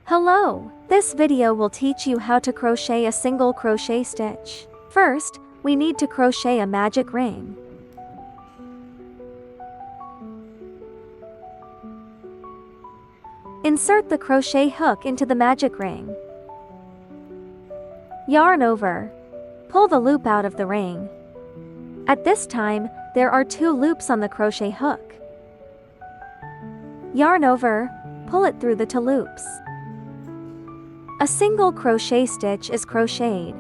Hello! This video will teach you how to crochet a single crochet stitch. First, we need to crochet a magic ring. Insert the crochet hook into the magic ring. Yarn over. Pull the loop out of the ring. At this time, there are 2 loops on the crochet hook. Yarn over, pull it through the 2 loops. A single crochet stitch is crocheted.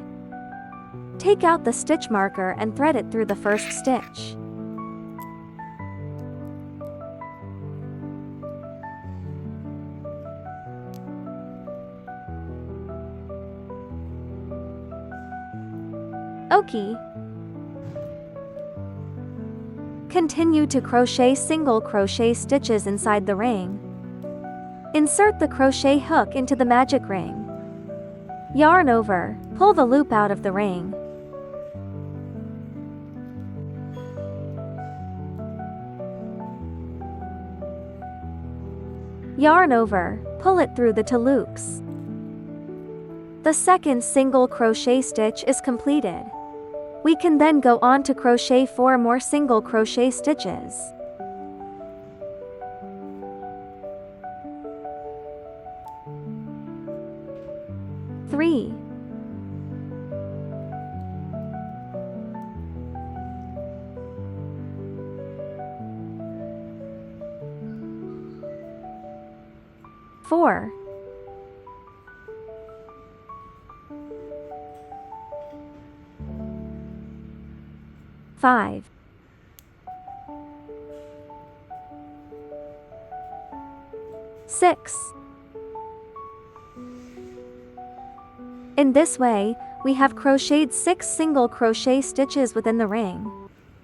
Take out the stitch marker and thread it through the first stitch. Okay. Continue to crochet single crochet stitches inside the ring. Insert the crochet hook into the magic ring. Yarn over, pull the loop out of the ring. Yarn over, pull it through the 2 loops. The second single crochet stitch is completed. We can then go on to crochet 4 more single crochet stitches. Three, 4, 5, 6. In this way, we have crocheted 6 single crochet stitches within the ring.